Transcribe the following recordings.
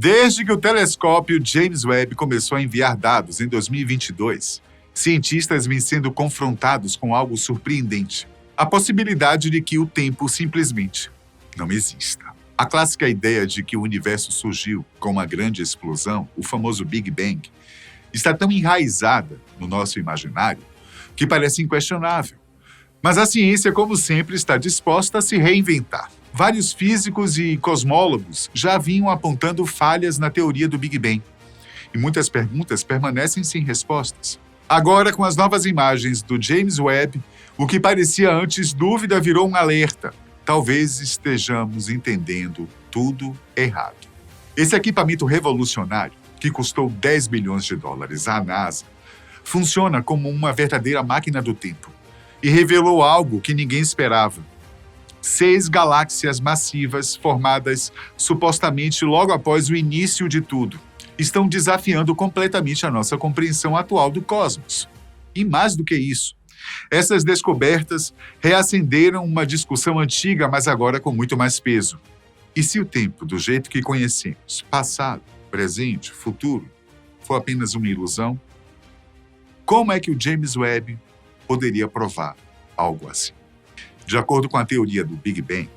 Desde que o telescópio James Webb começou a enviar dados em 2022, cientistas vêm sendo confrontados com algo surpreendente: a possibilidade de que o tempo simplesmente não exista. A clássica ideia de que o universo surgiu com uma grande explosão, o famoso Big Bang, está tão enraizada no nosso imaginário que parece inquestionável. Mas a ciência, como sempre, está disposta a se reinventar. Vários físicos e cosmólogos já vinham apontando falhas na teoria do Big Bang. E muitas perguntas permanecem sem respostas. Agora, com as novas imagens do James Webb, o que parecia antes dúvida virou um alerta. Talvez estejamos entendendo tudo errado. Esse equipamento revolucionário, que custou 10 bilhões de dólares à NASA, funciona como uma verdadeira máquina do tempo e revelou algo que ninguém esperava. 6 galáxias massivas, formadas supostamente logo após o início de tudo, estão desafiando completamente a nossa compreensão atual do cosmos. E mais do que isso, essas descobertas reacenderam uma discussão antiga, mas agora com muito mais peso. E se o tempo, do jeito que conhecemos, passado, presente, futuro, for apenas uma ilusão? Como é que o James Webb poderia provar algo assim? De acordo com a teoria do Big Bang,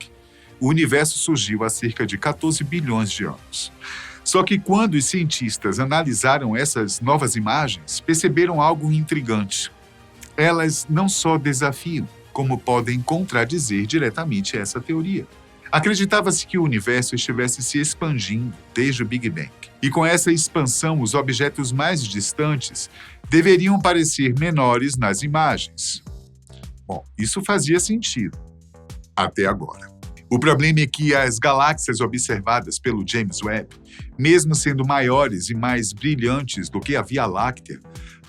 o universo surgiu há cerca de 14 bilhões de anos. Só que quando os cientistas analisaram essas novas imagens, perceberam algo intrigante. Elas não só desafiam, como podem contradizer diretamente essa teoria. Acreditava-se que o universo estivesse se expandindo desde o Big Bang. E com essa expansão, os objetos mais distantes deveriam parecer menores nas imagens. Bom, isso fazia sentido, até agora. O problema é que as galáxias observadas pelo James Webb, mesmo sendo maiores e mais brilhantes do que a Via Láctea,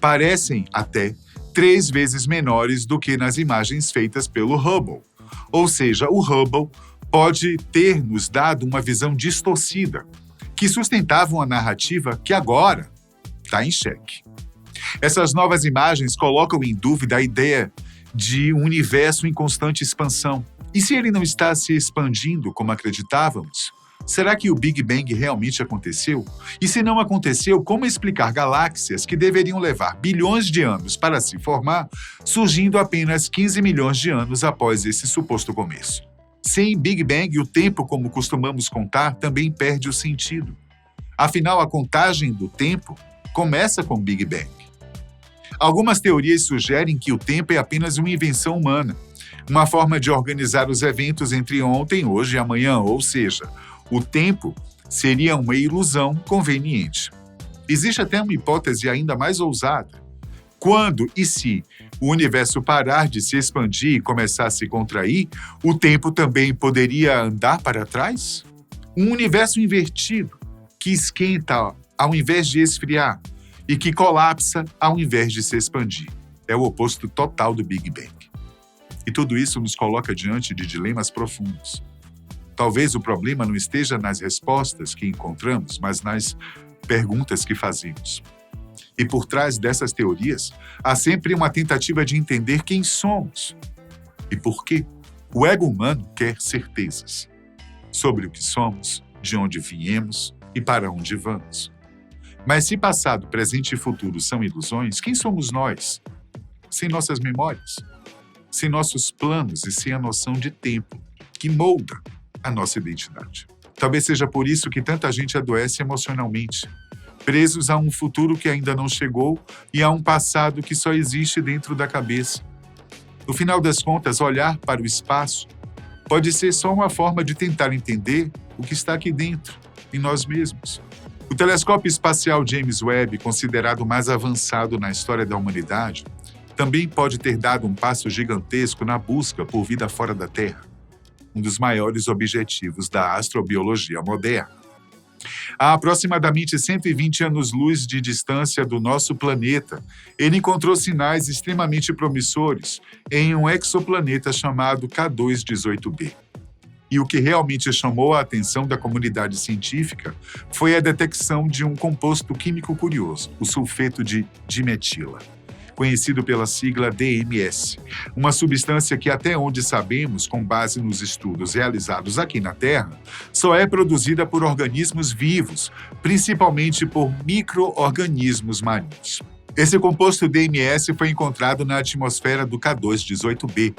parecem até 3 vezes menores do que nas imagens feitas pelo Hubble. Ou seja, o Hubble pode ter nos dado uma visão distorcida, que sustentava uma narrativa que agora está em xeque. Essas novas imagens colocam em dúvida a ideia de um universo em constante expansão. E se ele não está se expandindo como acreditávamos, será que o Big Bang realmente aconteceu? E se não aconteceu, como explicar galáxias que deveriam levar bilhões de anos para se formar, surgindo apenas 15 milhões de anos após esse suposto começo? Sem Big Bang, o tempo, como costumamos contar, também perde o sentido. Afinal, a contagem do tempo começa com o Big Bang. Algumas teorias sugerem que o tempo é apenas uma invenção humana, uma forma de organizar os eventos entre ontem, hoje e amanhã, ou seja, o tempo seria uma ilusão conveniente. Existe até uma hipótese ainda mais ousada. Quando e se o universo parar de se expandir e começar a se contrair, o tempo também poderia andar para trás? Um universo invertido, que esquenta ao invés de esfriar e que colapsa ao invés de se expandir. É o oposto total do Big Bang. E tudo isso nos coloca diante de dilemas profundos. Talvez o problema não esteja nas respostas que encontramos, mas nas perguntas que fazemos. E por trás dessas teorias, há sempre uma tentativa de entender quem somos e por quê. O ego humano quer certezas sobre o que somos, de onde viemos e para onde vamos. Mas se passado, presente e futuro são ilusões, quem somos nós? Sem nossas memórias, sem nossos planos e sem a noção de tempo, que molda a nossa identidade. Talvez seja por isso que tanta gente adoece emocionalmente, presos a um futuro que ainda não chegou e a um passado que só existe dentro da cabeça. No final das contas, olhar para o espaço pode ser só uma forma de tentar entender o que está aqui dentro, em nós mesmos. O telescópio espacial James Webb, considerado o mais avançado na história da humanidade, também pode ter dado um passo gigantesco na busca por vida fora da Terra, um dos maiores objetivos da astrobiologia moderna. A aproximadamente 120 anos-luz de distância do nosso planeta, ele encontrou sinais extremamente promissores em um exoplaneta chamado K2-18b. E o que realmente chamou a atenção da comunidade científica foi a detecção de um composto químico curioso, o sulfeto de dimetila, conhecido pela sigla DMS, uma substância que, até onde sabemos, com base nos estudos realizados aqui na Terra, só é produzida por organismos vivos, principalmente por micro-organismos marinhos. Esse composto DMS foi encontrado na atmosfera do K2-18b,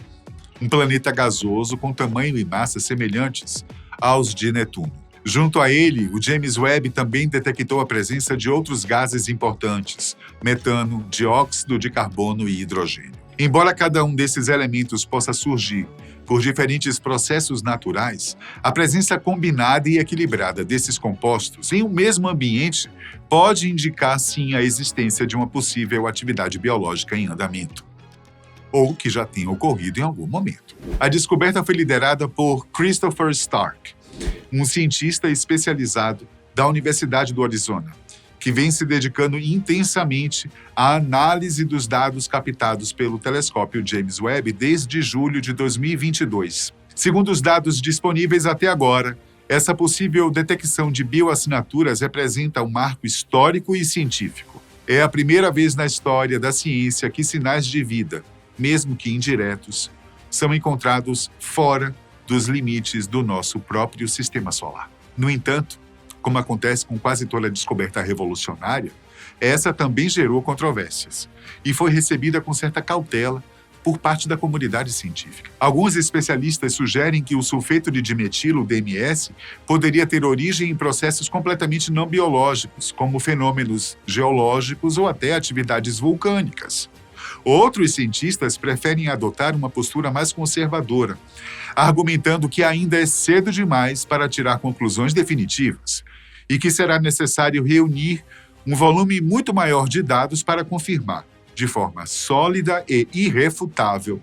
um planeta gasoso com tamanho e massa semelhantes aos de Netuno. Junto a ele, o James Webb também detectou a presença de outros gases importantes, metano, dióxido de carbono e hidrogênio. Embora cada um desses elementos possa surgir por diferentes processos naturais, a presença combinada e equilibrada desses compostos em um mesmo ambiente pode indicar, sim, a existência de uma possível atividade biológica em andamento, ou que já tenha ocorrido em algum momento. A descoberta foi liderada por Christopher Stark, um cientista especializado da Universidade do Arizona, que vem se dedicando intensamente à análise dos dados captados pelo telescópio James Webb desde julho de 2022. Segundo os dados disponíveis até agora, essa possível detecção de bioassinaturas representa um marco histórico e científico. É a primeira vez na história da ciência que sinais de vida, mesmo que indiretos, são encontrados fora dos limites do nosso próprio sistema solar. No entanto, como acontece com quase toda descoberta revolucionária, essa também gerou controvérsias e foi recebida com certa cautela por parte da comunidade científica. Alguns especialistas sugerem que o sulfeto de dimetilo, DMS, poderia ter origem em processos completamente não biológicos, como fenômenos geológicos ou até atividades vulcânicas. Outros cientistas preferem adotar uma postura mais conservadora, argumentando que ainda é cedo demais para tirar conclusões definitivas e que será necessário reunir um volume muito maior de dados para confirmar, de forma sólida e irrefutável,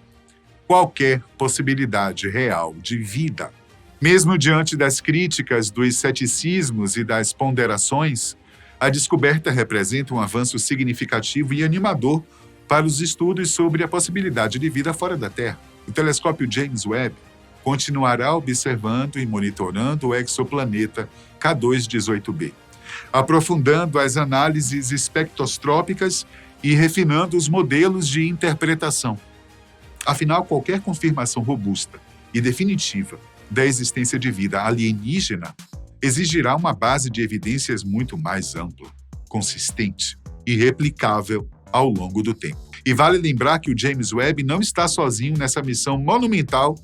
qualquer possibilidade real de vida. Mesmo diante das críticas, dos ceticismos e das ponderações, a descoberta representa um avanço significativo e animador para os estudos sobre a possibilidade de vida fora da Terra. O telescópio James Webb continuará observando e monitorando o exoplaneta K2-18b, aprofundando as análises espectroscópicas e refinando os modelos de interpretação. Afinal, qualquer confirmação robusta e definitiva da existência de vida alienígena exigirá uma base de evidências muito mais ampla, consistente e replicável ao longo do tempo. E vale lembrar que o James Webb não está sozinho nessa missão monumental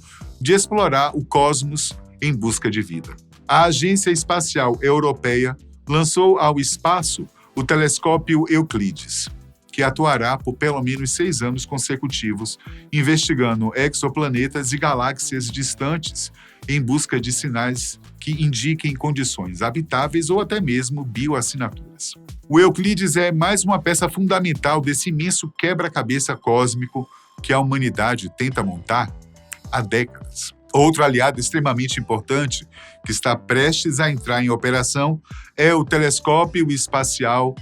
de explorar o cosmos em busca de vida. A Agência Espacial Europeia lançou ao espaço o telescópio Euclides, que atuará por pelo menos 6 anos consecutivos, investigando exoplanetas e galáxias distantes em busca de sinais que indiquem condições habitáveis ou até mesmo bioassinaturas. O Euclides é mais uma peça fundamental desse imenso quebra-cabeça cósmico que a humanidade tenta montar há décadas. Outro aliado extremamente importante que está prestes a entrar em operação é o telescópio espacial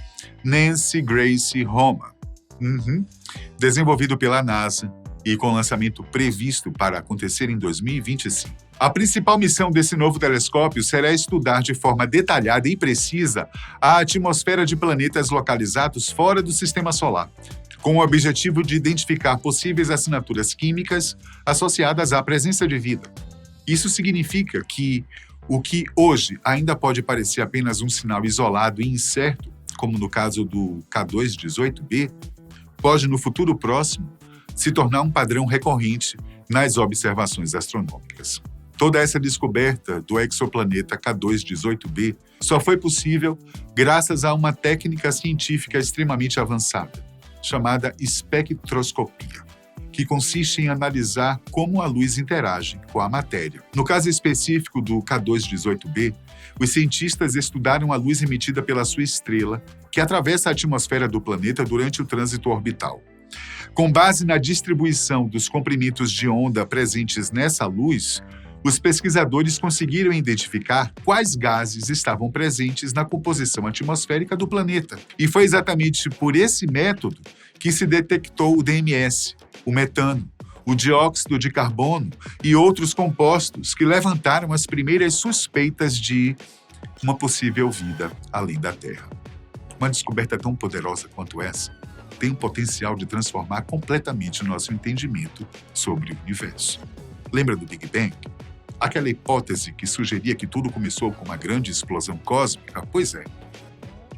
Nancy Grace Roman, desenvolvido pela NASA e com lançamento previsto para acontecer em 2025. A principal missão desse novo telescópio será estudar de forma detalhada e precisa a atmosfera de planetas localizados fora do Sistema Solar, com o objetivo de identificar possíveis assinaturas químicas associadas à presença de vida. Isso significa que o que hoje ainda pode parecer apenas um sinal isolado e incerto, como no caso do K2-18b, pode, no futuro próximo, se tornar um padrão recorrente nas observações astronômicas. Toda essa descoberta do exoplaneta K2-18b só foi possível graças a uma técnica científica extremamente avançada, chamada espectroscopia, que consiste em analisar como a luz interage com a matéria. No caso específico do K2-18b, os cientistas estudaram a luz emitida pela sua estrela, que atravessa a atmosfera do planeta durante o trânsito orbital. Com base na distribuição dos comprimentos de onda presentes nessa luz, os pesquisadores conseguiram identificar quais gases estavam presentes na composição atmosférica do planeta. E foi exatamente por esse método que se detectou o DMS, o metano, o dióxido de carbono e outros compostos que levantaram as primeiras suspeitas de uma possível vida além da Terra. Uma descoberta tão poderosa quanto essa tem o potencial de transformar completamente o nosso entendimento sobre o universo. Lembra do Big Bang? Aquela hipótese que sugeria que tudo começou com uma grande explosão cósmica? Pois é.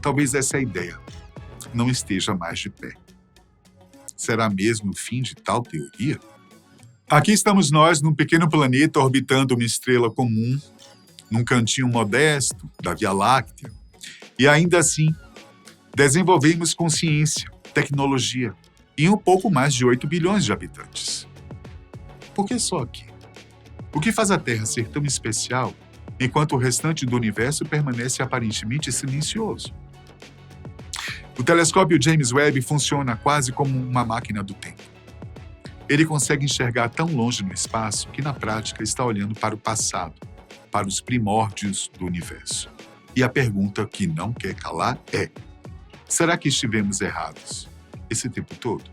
Talvez essa ideia não esteja mais de pé. Será mesmo o fim de tal teoria? Aqui estamos nós, num pequeno planeta orbitando uma estrela comum, num cantinho modesto da Via Láctea, e ainda assim, desenvolvemos consciência, tecnologia e um pouco mais de 8 bilhões de habitantes. Por que só aqui? O que faz a Terra ser tão especial, enquanto o restante do universo permanece aparentemente silencioso? O telescópio James Webb funciona quase como uma máquina do tempo. Ele consegue enxergar tão longe no espaço que, na prática, está olhando para o passado, para os primórdios do universo. E a pergunta que não quer calar é: será que estivemos errados esse tempo todo?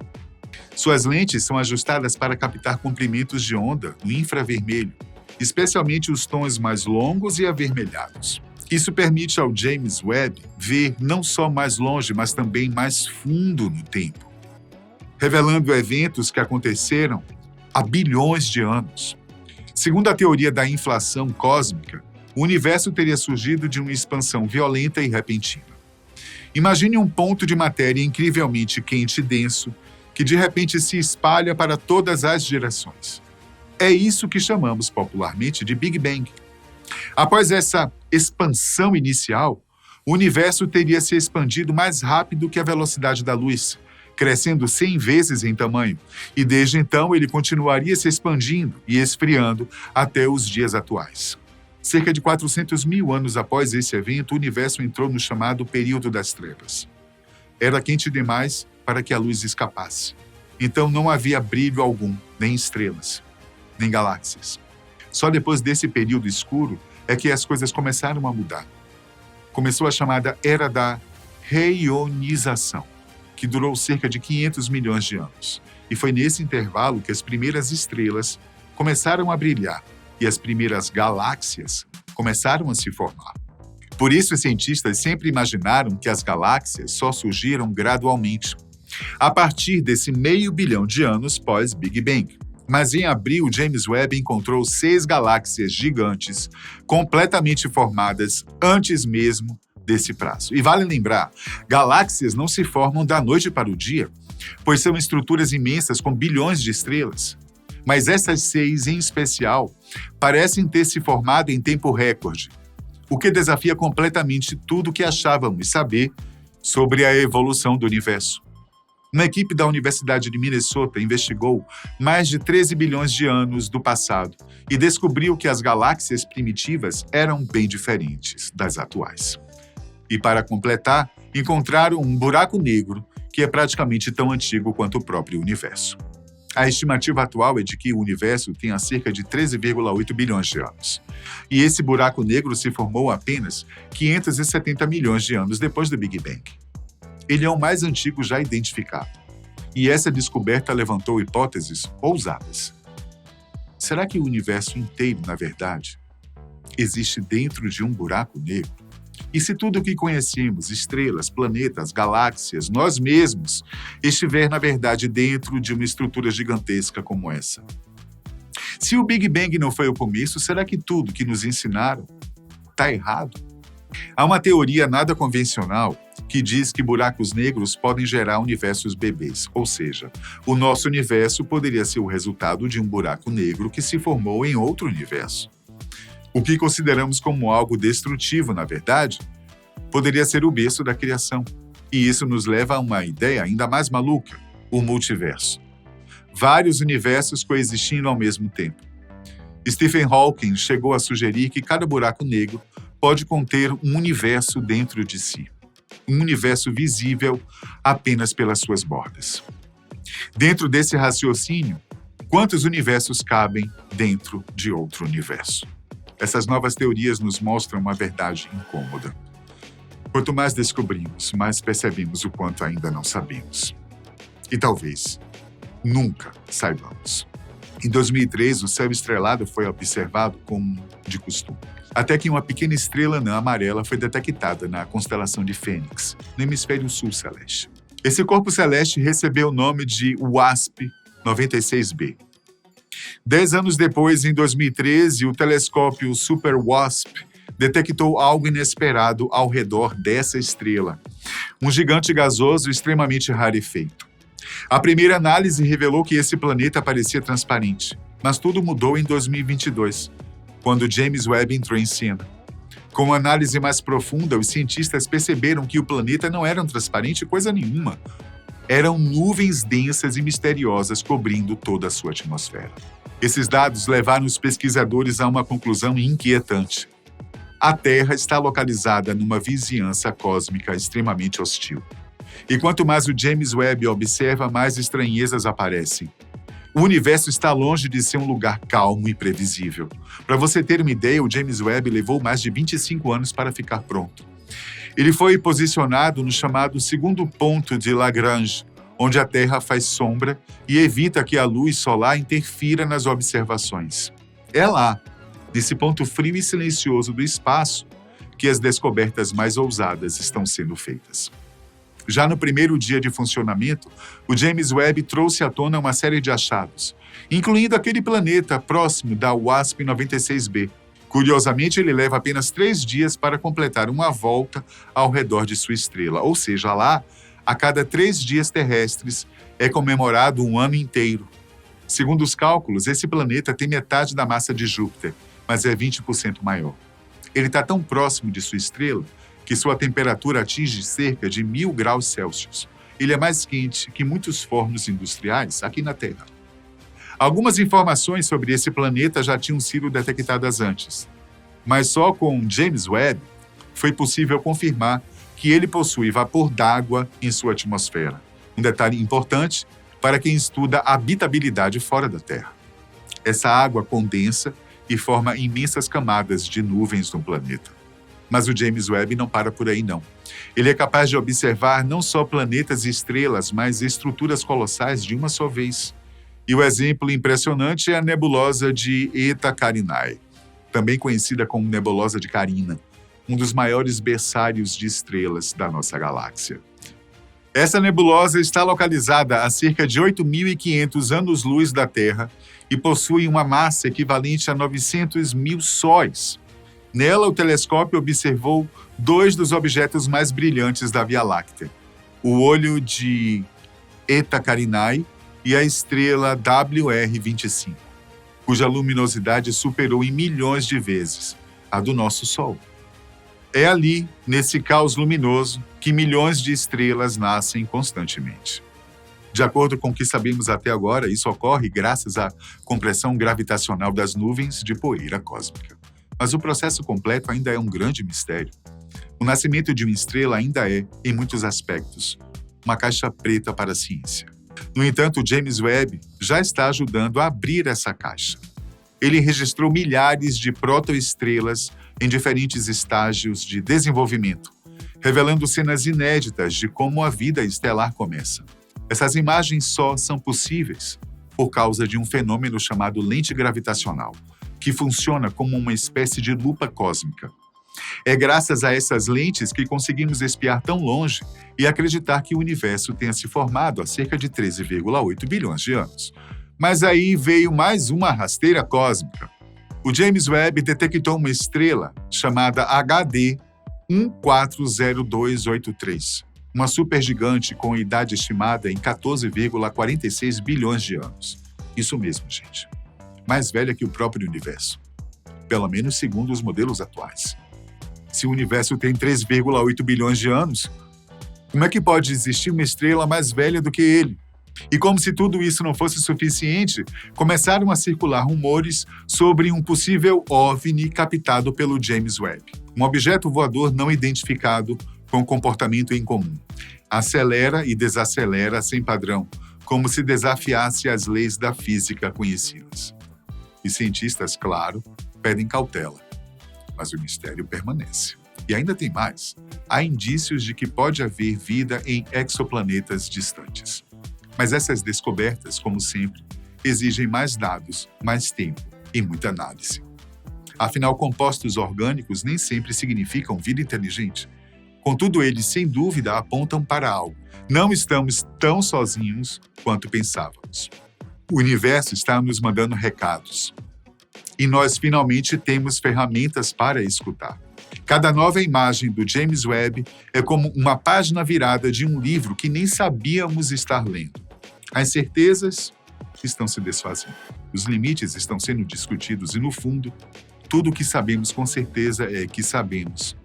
Suas lentes são ajustadas para captar comprimentos de onda no infravermelho, especialmente os tons mais longos e avermelhados. Isso permite ao James Webb ver não só mais longe, mas também mais fundo no tempo, revelando eventos que aconteceram há bilhões de anos. Segundo a teoria da inflação cósmica, o universo teria surgido de uma expansão violenta e repentina. Imagine um ponto de matéria incrivelmente quente e denso que de repente se espalha para todas as direções. É isso que chamamos popularmente de Big Bang. Após essa expansão inicial, o universo teria se expandido mais rápido que a velocidade da luz, crescendo 100 vezes em tamanho, e desde então ele continuaria se expandindo e esfriando até os dias atuais. Cerca de 400 mil anos após esse evento, o universo entrou no chamado período das trevas. Era quente demais para que a luz escapasse. Então não havia brilho algum, nem estrelas, nem galáxias. Só depois desse período escuro é que as coisas começaram a mudar. Começou a chamada Era da Reionização, que durou cerca de 500 milhões de anos. E foi nesse intervalo que as primeiras estrelas começaram a brilhar e as primeiras galáxias começaram a se formar. Por isso, os cientistas sempre imaginaram que as galáxias só surgiram gradualmente, a partir desse 500 milhão de anos pós-Big Bang. Mas em abril, James Webb encontrou 6 galáxias gigantes, completamente formadas antes mesmo desse prazo. E vale lembrar, galáxias não se formam da noite para o dia, pois são estruturas imensas com bilhões de estrelas. Mas essas 6, em especial, parecem ter se formado em tempo recorde, o que desafia completamente tudo o que achávamos saber sobre a evolução do universo. Uma equipe da Universidade de Minnesota investigou mais de 13 bilhões de anos do passado e descobriu que as galáxias primitivas eram bem diferentes das atuais. E para completar, encontraram um buraco negro que é praticamente tão antigo quanto o próprio universo. A estimativa atual é de que o universo tenha cerca de 13,8 bilhões de anos. E esse buraco negro se formou apenas 570 milhões de anos depois do Big Bang. Ele é o mais antigo já identificado. E essa descoberta levantou hipóteses ousadas. Será que o universo inteiro, na verdade, existe dentro de um buraco negro? E se tudo o que conhecemos, estrelas, planetas, galáxias, nós mesmos, estiver, na verdade, dentro de uma estrutura gigantesca como essa? Se o Big Bang não foi o começo, será que tudo que nos ensinaram está errado? Há uma teoria nada convencional que diz que buracos negros podem gerar universos bebês, ou seja, o nosso universo poderia ser o resultado de um buraco negro que se formou em outro universo. O que consideramos como algo destrutivo, na verdade, poderia ser o berço da criação. E isso nos leva a uma ideia ainda mais maluca, o multiverso. Vários universos coexistindo ao mesmo tempo. Stephen Hawking chegou a sugerir que cada buraco negro pode conter um universo dentro de si. Um universo visível apenas pelas suas bordas. Dentro desse raciocínio, quantos universos cabem dentro de outro universo? Essas novas teorias nos mostram uma verdade incômoda. Quanto mais descobrimos, mais percebemos o quanto ainda não sabemos. E talvez nunca saibamos. Em 2003, o céu estrelado foi observado como de costume, até que uma pequena estrela anã amarela foi detectada na constelação de Fênix, no hemisfério sul celeste. Esse corpo celeste recebeu o nome de WASP-96b. 10 anos depois, em 2013, o telescópio Super WASP detectou algo inesperado ao redor dessa estrela, um gigante gasoso extremamente rarefeito. A primeira análise revelou que esse planeta parecia transparente, mas tudo mudou em 2022, quando James Webb entrou em cena. Com uma análise mais profunda, os cientistas perceberam que o planeta não era transparente coisa nenhuma. Eram nuvens densas e misteriosas cobrindo toda a sua atmosfera. Esses dados levaram os pesquisadores a uma conclusão inquietante. A Terra está localizada numa vizinhança cósmica extremamente hostil. E quanto mais o James Webb observa, mais estranhezas aparecem. O universo está longe de ser um lugar calmo e previsível. Para você ter uma ideia, o James Webb levou mais de 25 anos para ficar pronto. Ele foi posicionado no chamado segundo ponto de Lagrange, onde a Terra faz sombra e evita que a luz solar interfira nas observações. É lá, nesse ponto frio e silencioso do espaço, que as descobertas mais ousadas estão sendo feitas. Já no primeiro dia de funcionamento, o James Webb trouxe à tona uma série de achados, incluindo aquele planeta próximo da WASP-96b. Curiosamente, ele leva apenas 3 dias para completar uma volta ao redor de sua estrela, ou seja, lá, a cada 3 dias terrestres, é comemorado um ano inteiro. Segundo os cálculos, esse planeta tem metade da massa de Júpiter, mas é 20% maior. Ele está tão próximo de sua estrela que sua temperatura atinge cerca de 1000 graus Celsius. Ele é mais quente que muitos fornos industriais aqui na Terra. Algumas informações sobre esse planeta já tinham sido detectadas antes, mas só com James Webb foi possível confirmar que ele possui vapor d'água em sua atmosfera. Um detalhe importante para quem estuda a habitabilidade fora da Terra. Essa água condensa e forma imensas camadas de nuvens no planeta. Mas o James Webb não para por aí, não. Ele é capaz de observar não só planetas e estrelas, mas estruturas colossais de uma só vez. E o exemplo impressionante é a nebulosa de Eta Carinae, também conhecida como nebulosa de Carina, um dos maiores berçários de estrelas da nossa galáxia. Essa nebulosa está localizada a cerca de 8.500 anos-luz da Terra e possui uma massa equivalente a 900 mil sóis. Nela, o telescópio observou 2 dos objetos mais brilhantes da Via Láctea, o olho de Eta Carinae e a estrela WR-25, cuja luminosidade superou em milhões de vezes a do nosso Sol. É ali, nesse caos luminoso, que milhões de estrelas nascem constantemente. De acordo com o que sabemos até agora, isso ocorre graças à compressão gravitacional das nuvens de poeira cósmica. Mas o processo completo ainda é um grande mistério. O nascimento de uma estrela ainda é, em muitos aspectos, uma caixa preta para a ciência. No entanto, o James Webb já está ajudando a abrir essa caixa. Ele registrou milhares de protoestrelas em diferentes estágios de desenvolvimento, revelando cenas inéditas de como a vida estelar começa. Essas imagens só são possíveis por causa de um fenômeno chamado lente gravitacional, que funciona como uma espécie de lupa cósmica. É graças a essas lentes que conseguimos espiar tão longe e acreditar que o universo tenha se formado há cerca de 13,8 bilhões de anos. Mas aí veio mais uma rasteira cósmica. O James Webb detectou uma estrela chamada HD 140283, uma supergigante com idade estimada em 14,46 bilhões de anos. Isso mesmo, gente. Mais velha que o próprio universo. Pelo menos segundo os modelos atuais. Se o universo tem 3,8 bilhões de anos, como é que pode existir uma estrela mais velha do que ele? E como se tudo isso não fosse suficiente, começaram a circular rumores sobre um possível OVNI captado pelo James Webb. Um objeto voador não identificado com comportamento incomum. Acelera e desacelera sem padrão, como se desafiasse as leis da física conhecidas. E cientistas, claro, pedem cautela. Mas o mistério permanece. E ainda tem mais. Há indícios de que pode haver vida em exoplanetas distantes. Mas essas descobertas, como sempre, exigem mais dados, mais tempo e muita análise. Afinal, compostos orgânicos nem sempre significam vida inteligente. Contudo, eles, sem dúvida, apontam para algo. Não estamos tão sozinhos quanto pensávamos. O universo está nos mandando recados. E nós finalmente temos ferramentas para escutar. Cada nova imagem do James Webb é como uma página virada de um livro que nem sabíamos estar lendo. As certezas estão se desfazendo. Os limites estão sendo discutidos e, no fundo, tudo o que sabemos com certeza é que sabemos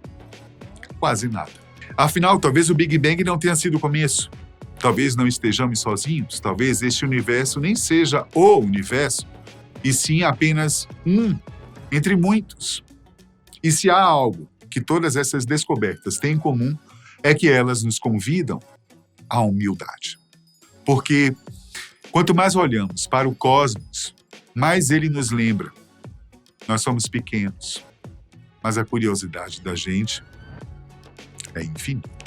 quase nada. Afinal, talvez o Big Bang não tenha sido o começo. Talvez não estejamos sozinhos. Talvez este universo nem seja o universo, e sim apenas um entre muitos. E se há algo que todas essas descobertas têm em comum, é que elas nos convidam à humildade. Porque quanto mais olhamos para o cosmos, mais ele nos lembra. Nós somos pequenos, mas a curiosidade da gente é infinita.